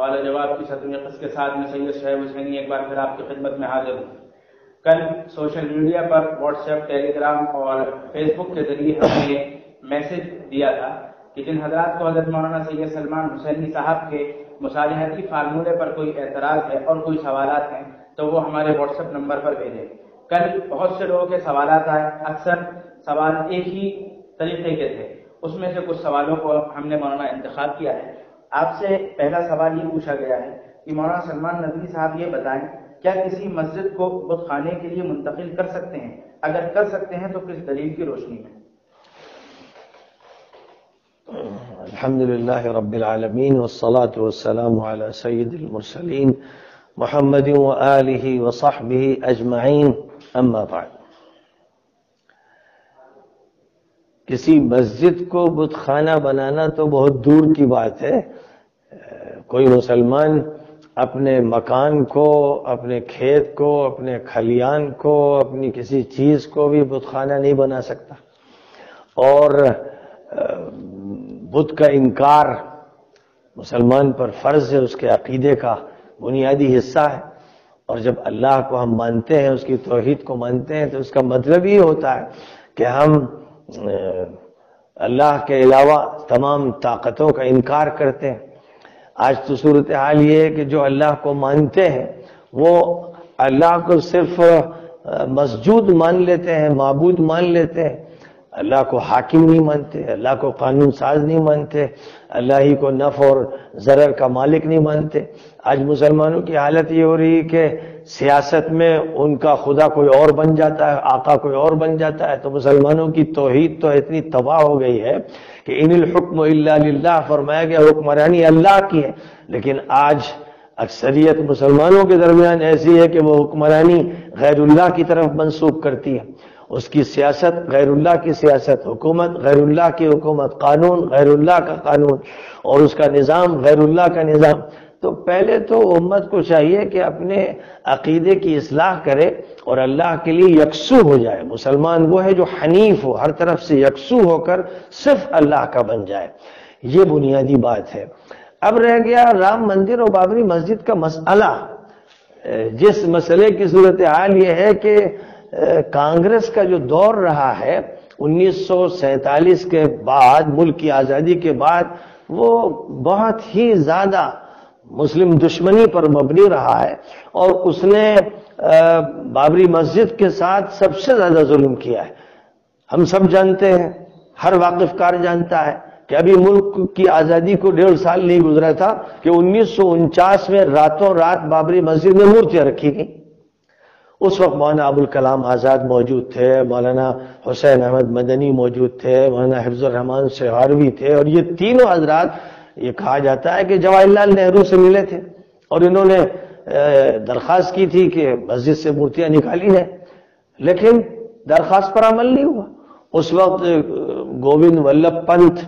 سوال و جواب کی صدر قسط کے ساتھ میں سید شعیب حسینی ایک بار پھر آپ کی خدمت میں حاضر ہوں۔ کل سوشل میڈیا پر واٹس ایپ، ٹیلی گرام اور فیس بک کے ذریعے ہم نے میسج دیا تھا کہ جن حضرات کو حضرت مولانا سید سلمان حسینی صاحب کے مصالحتی فارمولے پر کوئی اعتراض ہے اور کوئی سوالات ہیں تو وہ ہمارے واٹس ایپ نمبر پر بھیجیں۔ کل بہت سے لوگوں کے سوالات آئے، اکثر سوال ایک ہی طریقے کے تھے، اس میں سے کچھ سوالوں کو ہم نے مولانا انتخاب کیا ہے۔ آپ سے پہلا سوال یہ پوچھا گیا ہے کہ مولانا سلمان ندوی صاحب یہ بتائیں کیا کسی مسجد کو بت خانے کے لیے منتقل کر سکتے ہیں؟ اگر کر سکتے ہیں تو کس دلیل کی روشنی میں؟ الحمدللہ رب العالمین والصلاة والسلام علی سید المرسلین محمد وآلہ وصحبہ اجمعین، اما بعد۔ کسی مسجد کو بت خانہ بنانا تو بہت دور کی بات ہے۔ کوئی مسلمان اپنے مکان کو، اپنے کھیت کو، اپنے کھلیان کو، اپنی کسی چیز کو بھی بت خانہ نہیں بنا سکتا، اور بت کا انکار مسلمان پر فرض ہے، اس کے عقیدے کا بنیادی حصہ ہے۔ اور جب اللہ کو ہم مانتے ہیں، اس کی توحید کو مانتے ہیں، تو اس کا مطلب یہ ہوتا ہے کہ ہم اللہ کے علاوہ تمام طاقتوں کا انکار کرتے ہیں۔ آج تو صورتحال یہ ہے کہ جو اللہ کو مانتے ہیں وہ اللہ کو صرف مسجود مان لیتے ہیں، معبود مان لیتے ہیں، اللہ کو حاکم نہیں مانتے، اللہ کو قانون ساز نہیں مانتے، اللہ ہی کو نفع اور ضرر کا مالک نہیں مانتے۔ آج مسلمانوں کی حالت یہ ہو رہی ہے کہ سیاست میں ان کا خدا کوئی اور بن جاتا ہے، آقا کوئی اور بن جاتا ہے۔ تو مسلمانوں کی توحید تو اتنی تباہ ہو گئی ہے کہ ان الحکم الا للہ فرمایا گیا، حکمرانی اللہ کی ہے، لیکن آج اکثریت مسلمانوں کے درمیان ایسی ہے کہ وہ حکمرانی غیر اللہ کی طرف منسوب کرتی ہے۔ اس کی سیاست غیر اللہ کی سیاست، حکومت غیر اللہ کی حکومت، قانون غیر اللہ کا قانون، اور اس کا نظام غیر اللہ کا نظام۔ تو پہلے تو امت کو چاہیے کہ اپنے عقیدے کی اصلاح کرے اور اللہ کے لیے یکسو ہو جائے۔ مسلمان وہ ہے جو حنیف ہو، ہر طرف سے یکسو ہو کر صرف اللہ کا بن جائے، یہ بنیادی بات ہے۔ اب رہ گیا رام مندر اور بابری مسجد کا مسئلہ۔ جس مسئلے کی صورتحال یہ ہے کہ کانگریس کا جو دور رہا ہے 1947 کے بعد، ملک کی آزادی کے بعد، وہ بہت ہی زیادہ مسلم دشمنی پر مبنی رہا ہے، اور اس نے بابری مسجد کے ساتھ سب سے زیادہ ظلم کیا ہے۔ ہم سب جانتے ہیں، ہر واقف کار جانتا ہے کہ ابھی ملک کی آزادی کو 1.5 سال نہیں گزرا تھا کہ 1949 میں راتوں رات بابری مسجد میں مورتیاں رکھی گئیں۔ اس وقت مولانا ابوالکلام آزاد موجود تھے، مولانا حسین احمد مدنی موجود تھے، مولانا حفظ الرحمان سہاروی تھے، اور یہ تینوں حضرات، یہ کہا جاتا ہے کہ جواہر لال نہرو سے ملے تھے اور انہوں نے درخواست کی تھی کہ مسجد سے مورتیاں نکالی جائیں، لیکن درخواست پر عمل نہیں ہوا۔ اس وقت گووند ولبھ پنت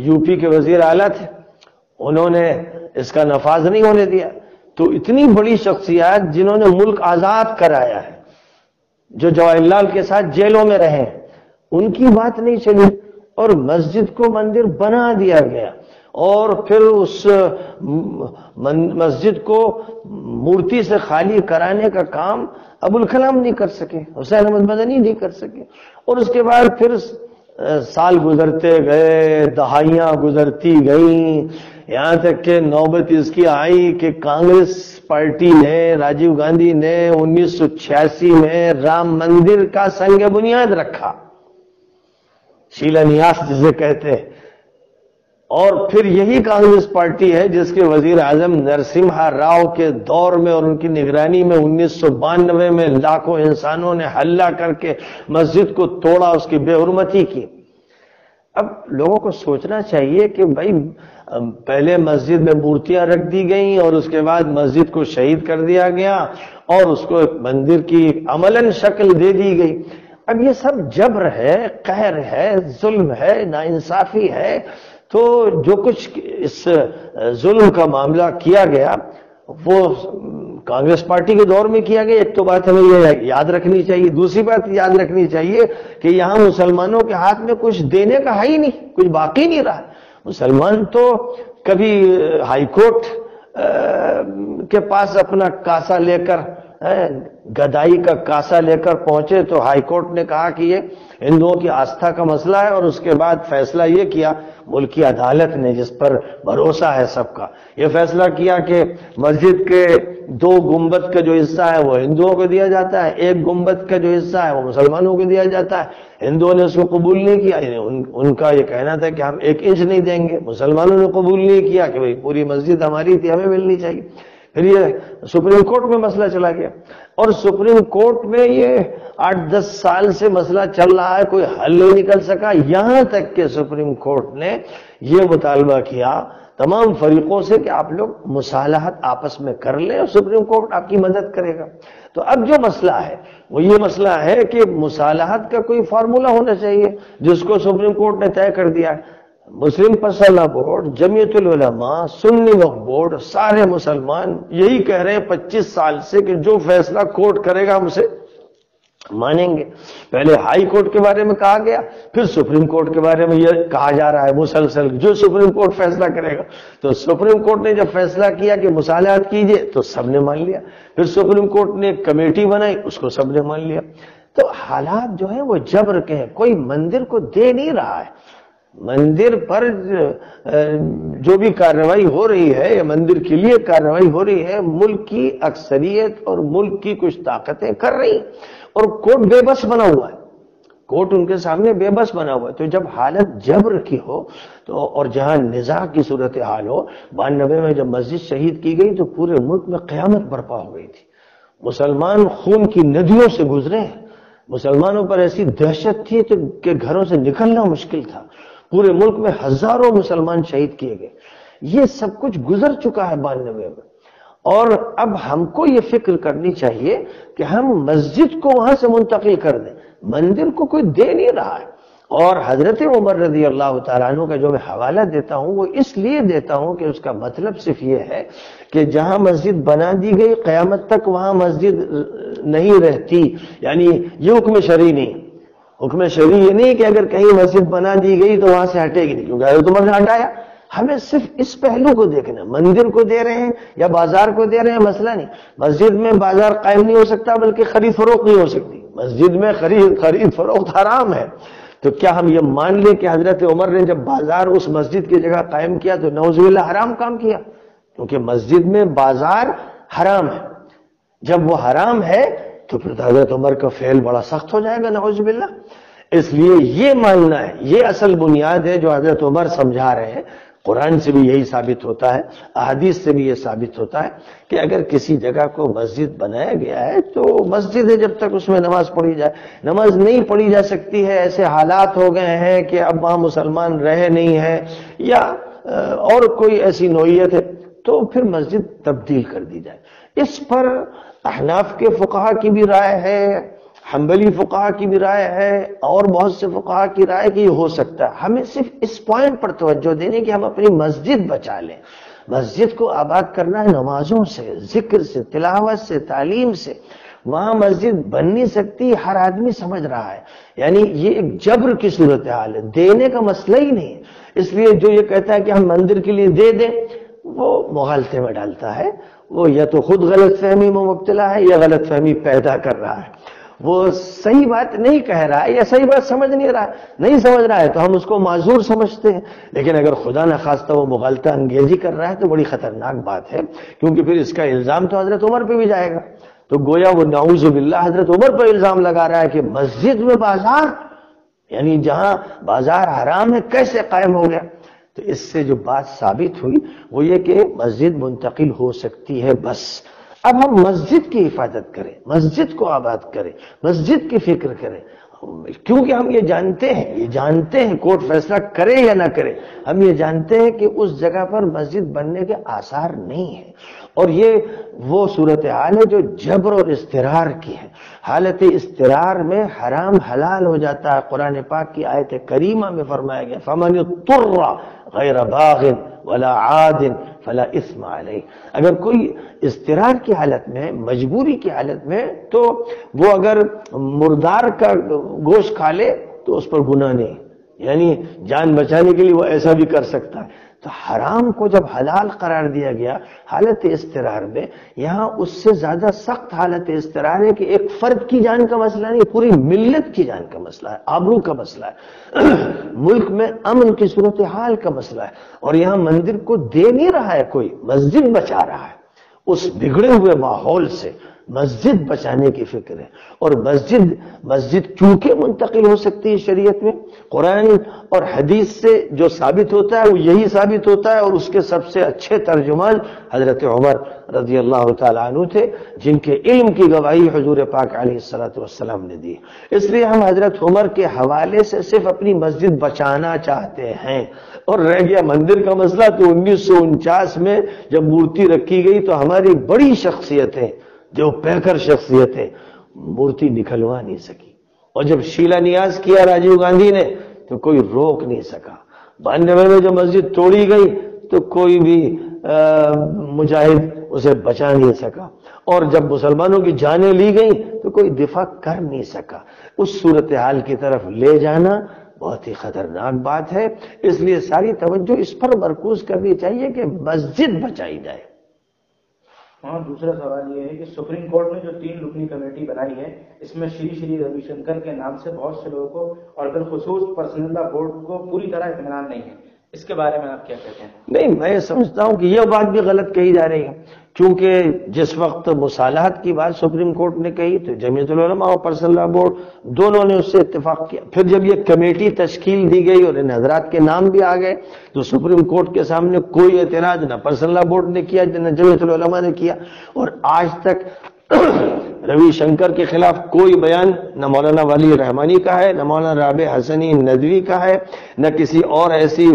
یو پی کے وزیر اعلیٰ تھے، انہوں نے اس کا نفاذ نہیں ہونے دیا۔ تو اتنی بڑی شخصیات جنہوں نے ملک آزاد کرایا ہے، جو جواہر لال کے ساتھ جیلوں میں رہے ہیں، ان کی بات نہیں چلی، اور مسجد کو مندر بنا دیا گیا، اور پھر اس مسجد کو مورتی سے خالی کرانے کا کام ابوالکلام نہیں کر سکے، حسین احمد مدنی نہیں کر سکے، اور اس کے بعد پھر سال گزرتے گئے، دہائیاں گزرتی گئیں، یہاں تک کہ نوبت اس کی آئی کہ کانگریس پارٹی نے، راجیو گاندھی نے 1986 میں رام مندر کا سنگ بنیاد رکھا، شیلا نیاس جسے کہتے ہیں، اور پھر یہی کانگریس پارٹی ہے جس کے وزیر اعظم نرسمہا راؤ کے دور میں اور ان کی نگرانی میں 1992 میں لاکھوں انسانوں نے حلہ کر کے مسجد کو توڑا، اس کی بے حرمتی کی۔ اب لوگوں کو سوچنا چاہیے کہ بھائی پہلے مسجد میں مورتیاں رکھ دی گئیں، اور اس کے بعد مسجد کو شہید کر دیا گیا، اور اس کو ایک مندر کی عملاً شکل دے دی گئی۔ اب یہ سب جبر ہے، قہر ہے، ظلم ہے، ناانصافی ہے۔ تو جو کچھ اس ظلم کا معاملہ کیا گیا وہ کانگریس پارٹی کے دور میں کیا گیا، ایک تو بات ہمیں یہ یاد رکھنی چاہیے۔ دوسری بات یاد رکھنی چاہیے کہ یہاں مسلمانوں کے ہاتھ میں کچھ دینے کا ہے ہی نہیں، کچھ باقی نہیں رہا۔ مسلمان تو کبھی ہائی کورٹ کے پاس اپنا کاسا لے کر گدائی کا کاسا لے کر پہنچے تو ہائی کورٹ نے کہا کہ یہ ہندوؤں کی آستھا کا مسئلہ ہے، اور اس کے بعد فیصلہ یہ کیا ملکی عدالت نے، جس پر بھروسہ ہے سب کا، یہ فیصلہ کیا کہ مسجد کے 2 گنبد کا جو حصہ ہے وہ ہندوؤں کو دیا جاتا ہے، 1 گنبد کا جو حصہ ہے وہ مسلمانوں کو دیا جاتا ہے۔ ہندوؤں نے اس کو قبول نہیں کیا، ان کا یہ کہنا تھا کہ ہم 1 انچ نہیں دیں گے، مسلمانوں نے قبول نہیں کیا کہ بھئی پوری مسجد ہماری تھی، ہمیں ملنی چاہیے۔ پھر یہ سپریم کورٹ میں مسئلہ چلا گیا، اور سپریم کورٹ میں یہ 8-10 سال سے مسئلہ چل رہا ہے، کوئی حل نہیں نکل سکا، یہاں تک کہ سپریم کورٹ نے یہ مطالبہ کیا تمام فریقوں سے کہ آپ لوگ مصالحت آپس میں کر لیں اور سپریم کورٹ آپ کی مدد کرے گا۔ تو اب جو مسئلہ ہے وہ یہ مسئلہ ہے کہ مصالحت کا کوئی فارمولہ ہونا چاہیے، جس کو سپریم کورٹ نے طے کر دیا ہے۔ مسلم پرسنل بورڈ، جمعیت العلماء، سنی وقف بورڈ، سارے مسلمان یہی کہہ رہے ہیں 25 سال سے کہ جو فیصلہ کورٹ کرے گا ہم اسے مانیں گے۔ پہلے ہائی کورٹ کے بارے میں کہا گیا، پھر سپریم کورٹ کے بارے میں یہ کہا جا رہا ہے مسلسل جو سپریم کورٹ فیصلہ کرے گا۔ تو سپریم کورٹ نے جب فیصلہ کیا کہ مصالحت کیجئے تو سب نے مان لیا، پھر سپریم کورٹ نے ایک کمیٹی بنائی، اس کو سب نے مان لیا۔ تو حالات جو ہیں وہ جبر کے ہیں، کوئی مندر کو دے نہیں رہا ہے۔ مندر پر جو بھی کارروائی ہو رہی ہے یا مندر کے لیے کارروائی ہو رہی ہے، ملک کی اکثریت اور ملک کی کچھ طاقتیں کر رہی ہیں، اور کورٹ بے بس بنا ہوا ہے، کورٹ ان کے سامنے بے بس بنا ہوا ہے۔ تو جب حالت جبر کی ہو تو اور جہاں نزاع کی صورتحال ہو، 92 میں جب مسجد شہید کی گئی تو پورے ملک میں قیامت برپا ہو گئی تھی۔ مسلمان خون کی ندیوں سے گزرے ہیں، مسلمانوں پر ایسی دہشت تھی کہ گھروں سے نکلنا مشکل تھا، پورے ملک میں ہزاروں مسلمان شہید کیے گئے۔ یہ سب کچھ گزر چکا ہے 92 میں، اور اب ہم کو یہ فکر کرنی چاہیے کہ ہم مسجد کو وہاں سے منتقل کر دیں، مندر کو کوئی دے نہیں رہا ہے۔ اور حضرت عمر رضی اللہ تعالیٰ عنہ کا جو میں حوالہ دیتا ہوں وہ اس لیے دیتا ہوں کہ اس کا مطلب صرف یہ ہے کہ جہاں مسجد بنا دی گئی قیامت تک وہاں مسجد نہیں رہتی، یعنی یہ حکم شرعی نہیں۔ حکم شرعی یہ نہیں کہ اگر کہیں مسجد بنا دی گئی تو وہاں سے ہٹے گی نہیں، کیونکہ حضرت عمر نے ہٹایا۔ ہمیں صرف اس پہلو کو دیکھنا، مندر کو دے رہے ہیں یا بازار کو دے رہے ہیں مسئلہ نہیں۔ مسجد میں بازار قائم نہیں ہو سکتا، بلکہ خرید فروخت نہیں ہو سکتی، مسجد میں خرید فروخت حرام ہے۔ تو کیا ہم یہ مان لیں کہ حضرت عمر نے جب بازار اس مسجد کی جگہ قائم کیا تو نعوذ باللہ حرام کام کیا؟ کیونکہ مسجد میں بازار حرام ہے، جب وہ حرام ہے تو پھر حضرت عمر کا فعل بڑا سخت ہو جائے گا نعوذ باللہ۔ اس لیے یہ ماننا ہے، یہ اصل بنیاد ہے جو حضرت عمر سمجھا رہے ہیں۔ قرآن سے بھی یہی ثابت ہوتا ہے، احادیث سے بھی یہ ثابت ہوتا ہے کہ اگر کسی جگہ کو مسجد بنایا گیا ہے تو مسجد ہے جب تک اس میں نماز پڑھی جائے۔ نماز نہیں پڑھی جا سکتی ہے، ایسے حالات ہو گئے ہیں کہ اب وہاں مسلمان رہے نہیں ہیں یا اور کوئی ایسی نوعیت ہے تو پھر مسجد تبدیل کر دی جائے۔ اس پر احناف کے فقہا کی بھی رائے ہے، حنبلی فقہا کی بھی رائے ہے، اور بہت سے فقہا کی رائے کہ یہ ہو سکتا ہے۔ ہمیں صرف اس پوائنٹ پر توجہ دینی کہ ہم اپنی مسجد بچا لیں۔ مسجد کو آباد کرنا ہے نمازوں سے، ذکر سے، تلاوت سے، تعلیم سے۔ وہاں مسجد بن نہیں سکتی، ہر آدمی سمجھ رہا ہے، یعنی یہ ایک جبر کی صورتحال ہے، دینے کا مسئلہ ہی نہیں ہے۔ اس لیے جو یہ کہتا ہے کہ ہم مندر کے لیے دے دیں وہ مغالطے میں ڈالتا ہے، وہ یا تو خود غلط فہمی میں مبتلا ہے یا غلط فہمی پیدا کر رہا ہے۔ وہ صحیح بات نہیں کہہ رہا ہے یا صحیح بات سمجھ نہیں رہا ہے، نہیں سمجھ رہا ہے تو ہم اس کو معذور سمجھتے ہیں، لیکن اگر خدا نخواستہ وہ مغالطہ انگیزی کر رہا ہے تو بڑی خطرناک بات ہے، کیونکہ پھر اس کا الزام تو حضرت عمر پہ بھی جائے گا۔ تو گویا وہ نعوذ باللہ حضرت عمر پر الزام لگا رہا ہے کہ مسجد میں بازار، یعنی جہاں بازار حرام ہے کیسے قائم ہو گیا؟ تو اس سے جو بات ثابت ہوئی وہ یہ کہ مسجد منتقل ہو سکتی ہے بس۔ اب ہم مسجد کی حفاظت کریں، مسجد کو آباد کریں، مسجد کی فکر کریں، کیونکہ ہم یہ جانتے ہیں کورٹ فیصلہ کرے یا نہ کرے، ہم یہ جانتے ہیں کہ اس جگہ پر مسجد بننے کے آثار نہیں ہیں، اور یہ وہ صورتحال ہے جو جبر اور اضطرار کی ہے۔ حالت اضطرار میں حرام حلال ہو جاتا ہے۔ قرآن پاک کی آیت کریمہ میں فرمایا گیا فَمَنِ اضْطُرَّ غَيْرَ بَاغٍ وَلَا عَادٍ فَلَا إِثْمَ عَلَيْهِ۔ اگر کوئی اضطرار کی حالت میں، مجبوری کی حالت میں، تو وہ اگر مردار کا گوشت کھا لے تو اس پر گناہ نہیں، یعنی جان بچانے کے لیے وہ ایسا بھی کر سکتا ہے۔ تو حرام کو جب حلال قرار دیا گیا حالت اضطرار میں، یہاں اس سے زیادہ سخت حالت اضطرار ہے کہ ایک فرد کی جان کا مسئلہ نہیں، پوری ملت کی جان کا مسئلہ ہے، آبرو کا مسئلہ ہے، ملک میں امن کی صورتحال کا مسئلہ ہے، اور یہاں مندر کو دے نہیں رہا ہے کوئی، مسجد بچا رہا ہے۔ اس بگڑے ہوئے ماحول سے مسجد بچانے کی فکر ہے، اور مسجد کیونکہ منتقل ہو سکتی ہے شریعت میں، قرآن اور حدیث سے جو ثابت ہوتا ہے وہ یہی ثابت ہوتا ہے، اور اس کے سب سے اچھے ترجمان حضرت عمر رضی اللہ تعالیٰ عنہ تھے، جن کے علم کی گواہی حضور پاک علیہ الصلوۃ والسلام نے دی۔ اس لیے ہم حضرت عمر کے حوالے سے صرف اپنی مسجد بچانا چاہتے ہیں، اور رہ گیا مندر کا مسئلہ تو 1949 میں جب مورتی رکھی گئی تو ہماری بڑی شخصیتیں جو پیکر شخصیتیں مورتی نکلوا نہیں سکی، اور جب شیلا نیاز کیا راجیو گاندھی نے تو کوئی روک نہیں سکا۔ 92 میں جو مسجد توڑی گئی تو کوئی بھی مجاہد اسے بچا نہیں سکا، اور جب مسلمانوں کی جانیں لی گئیں تو کوئی دفاع کر نہیں سکا۔ اس صورتحال کی طرف لے جانا بہت ہی خطرناک بات ہے، اس لیے ساری توجہ اس پر مرکوز کرنی چاہیے کہ مسجد بچائی جائے۔ ہاں، دوسرا سوال یہ ہے کہ سپریم کورٹ نے جو 3 رکنی کمیٹی بنائی ہے، اس میں شری روی شنکر کے نام سے بہت سے لوگوں کو اور بالخصوص پرسنل لا بورڈ کو پوری طرح اطمینان نہیں ہے، اس کے بارے میں آپ کیا کہتے ہیں؟ نہیں، میں سمجھتا ہوں کہ یہ بات بھی غلط کہی جا رہی ہے، کیونکہ جس وقت مصالحت کی بات سپریم کورٹ نے کہی تو جمیعت العلماء اور پرسنل لا بورڈ دونوں نے اس سے اتفاق کیا۔ پھر جب یہ کمیٹی تشکیل دی گئی اور ان حضرات کے نام بھی آ گئے تو سپریم کورٹ کے سامنے کوئی اعتراض نہ پرسنل لا بورڈ نے کیا نہ جمیعت العلماء نے کیا، اور آج تک روی شنکر کے خلاف کوئی بیان نہ مولانا ولی رحمانی کا ہے، نہ مولانا رابع حسنی ندوی کا ہے، نہ کسی اور ایسی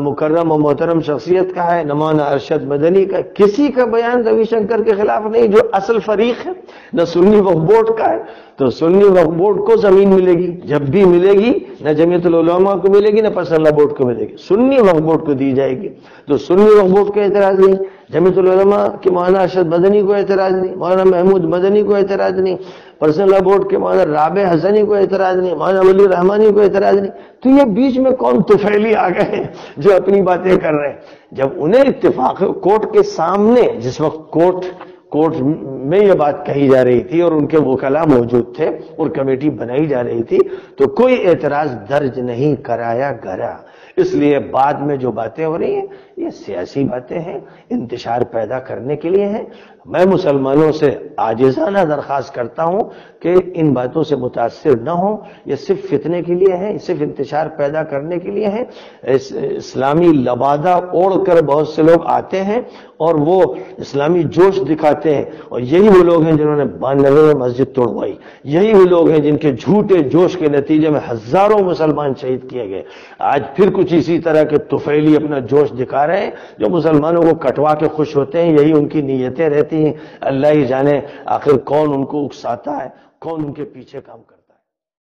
مکرم و محترم شخصیت کا ہے، نہ مولانا ارشد مدنی کا، کسی کا بیان روی شنکر کے خلاف نہیں، جو اصل فریق ہے، نہ سنی وقف بورڈ کا ہے۔ تو سنی وقف بورڈ کو زمین ملے گی، جب بھی ملے گی نہ جمیعت العلماء کو ملے گی نہ پرسنل لا بورڈ کو ملے گی، سنی وقف بورڈ کو دی جائے گی۔ تو سنی وقف بورڈ کا اعتراض نہیں، جمیعت العلماء کے مولانا ارشد مدنی کو اعتراض نہیں، مولانا محمود مدنی کو اعتراض نہیں، پرسنل لا بورڈ کے مولانا رابع حسنی کو اعتراض نہیں، مولانا ولی رحمانی کو اعتراض نہیں۔ تو یہ بیچ میں کون طفیلی آ گئے ہیں جو اپنی باتیں کر رہے ہیں؟ جب انہیں اتفاق ہے، کورٹ کے سامنے جس وقت کورٹ میں یہ بات کہی جا رہی تھی اور ان کے وکلاء موجود تھے اور کمیٹی بنائی جا رہی تھی، تو کوئی اعتراض درج نہیں کرایا گیا۔ اس لیے بعد میں جو باتیں ہو رہی ہیں یہ سیاسی باتیں ہیں، انتشار پیدا کرنے کے لیے ہیں۔ میں مسلمانوں سے عاجزانہ درخواست کرتا ہوں کہ ان باتوں سے متاثر نہ ہوں، یہ صرف فتنے کے لیے ہیں، صرف انتشار پیدا کرنے کے لیے ہیں۔ اسلامی لبادہ اوڑھ کر بہت سے لوگ آتے ہیں اور وہ اسلامی جوش دکھاتے ہیں، اور یہی وہ لوگ ہیں جنہوں نے 92 میں مسجد توڑوائی، یہی وہ لوگ ہیں جن کے جھوٹے جوش کے نتیجے میں ہزاروں مسلمان شہید کیے گئے۔ آج پھر کچھ اسی طرح کے طفیلی اپنا جوش دکھا رہے ہیں جو مسلمانوں کو کٹوا کے خوش ہوتے ہیں، یہی ان کی نیتیں رہتی ہیں۔ اللہ ہی جانے آخر کون ان کو اکساتا ہے، کون ان کے پیچھے کام کرتا ہے۔